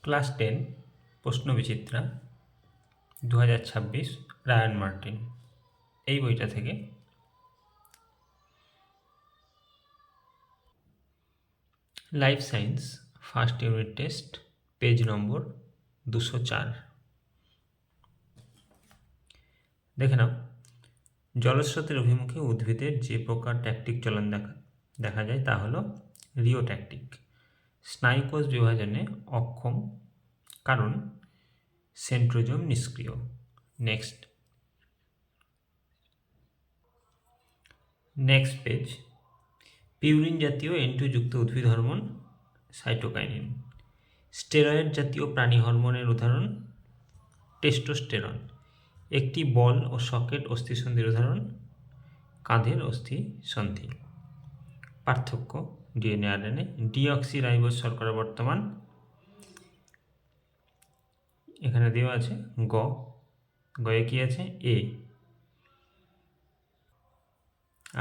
Class 10 প্রশ্নবিচিত্রা 2026 Ryan Martin এই বইটা থেকে life science first unit test page নম্বর 204। দেখে নাও, জলস্রোতের অভিমুখে উদ্ভিদের যে প্রকার ট্যাকটিক চলন দেখা যায় তা হলো রিওট্যাকটিক। স্নায়ুকোষ বিভাজনে অক্ষম কারণ সেন্ট্রোজোম নিষ্ক্রিয়। Next page. পিউরিন জাতীয় N2 যুক্ত উদ্ভিদ হরমোন সাইটোকাইনিন। স্টেরয়েড জাতীয় প্রাণী হরমোনের উদাহরণ টেস্টোস্টেরন। একটি বল ও সকেট অস্থিসন্ধির উদাহরণ কাঁধের অস্থিসন্ধি। পার্থক্য ডিএনএ আরএনএ। ডিঅক্সিরাইবোজ শর্করা বর্তমান এখানে দেওয়া আছে গয়ে কি আছে এ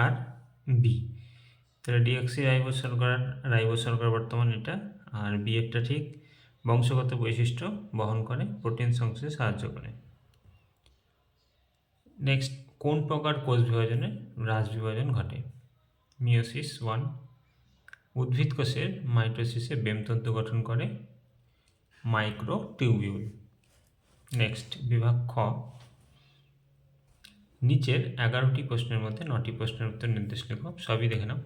আর বি, তাহলে ডিঅক্সিরাইবোজ শর্করা বর্তমান এটা, আর বি একটা ঠিক বংশগত বৈশিষ্ট্য বহন করে, প্রোটিন সংশ্লেষে সাহায্য করে। নেক্সট, কোন প্রকার কোষ বিভাজনে হ্রাস বিভাজন ঘটে? মিওসিস 1। উদ্ভিদ কোষের মাইটোসিসে বেমতন্তু গঠন করে মাইক্রোটিউবিউল। নেক্সট, বিভাগ খ। নিচের 11টি প্রশ্নের মধ্যে 9টি প্রশ্নের উত্তর নির্দেশ লেখো। সবই দেখে নাও।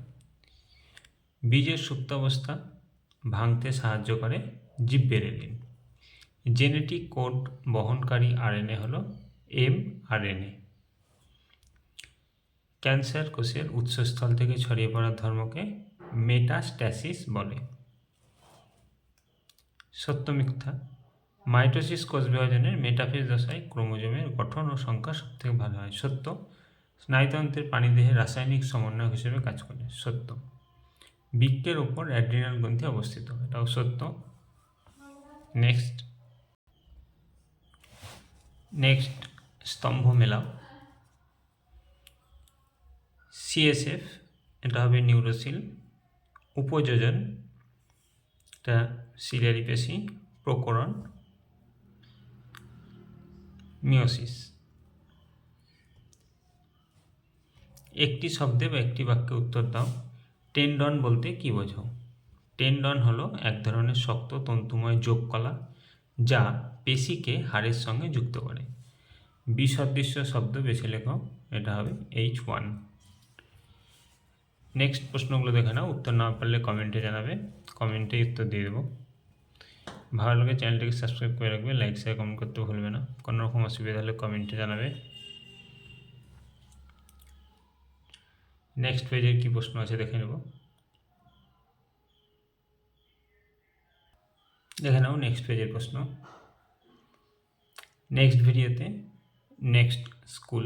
বীজের সুপ্তাবস্থা ভাঙতে সাহায্য করে জিববেরেলিন। জেনেটিক কোড বহনকারী আরএনএ হলো mRNA। ক্যান্সার কোষের উৎসস্থল থেকে ছড়িয়ে পড়ার ধর্মকে মেটাস্ট্যাসিস বলে। সত্য মিথ্যা। মাইটোসিস কোষ বিভাজনের মেটাফেজ দশায় ক্রোমোজোমের গঠন ও সংখ্যা সবথেকে ভালো হয়। সত্য। স্নায়ুতন্ত্রের প্রাণীদেহের রাসায়নিক সমন্বয়ক হিসেবে কাজ করে। সত্য। বৃক্কের ওপর অ্যাড্রিনাল গ্রন্থি অবস্থিত, এটাও সত্য। নেক্সট স্তম্ভ মেলাও। CSF এটা হবে নিউরোসিল। উপযোজন এটা সিলিয়ারি পেশি। প্রকরণ মিওসিস। একটি শব্দে বা একটি বাক্যে উত্তর দাও। টেন্ডন বলতে কি বোঝো? টেন্ডন হলো এক ধরনের শক্ত তন্তুময় যোগকলা যা পেশিকে হাড়ের সঙ্গে যুক্ত করে। বিসদৃশ্য শব্দ বেছে লেখো, এটা হবে H1। নেক্সট প্রশ্নগুলো দেখে নাও, উত্তর না পারলে কমেন্টে জানাবে, কমেন্টে উত্তর দিয়ে দেবো। ভালো লাগে চ্যানেলটিকে সাবস্ক্রাইব করে রাখবে, লাইক শেয়ার কমেন্ট করতে ভুলবে না। কোনো রকম অসুবিধা হলে কমেন্টে জানাবে। নেক্সট পেজে কি প্রশ্ন আছে দেখে নেব। দেখে নাও নেক্সট পেজের প্রশ্ন। নেক্সট ভিডিওতে নেক্সট স্কুল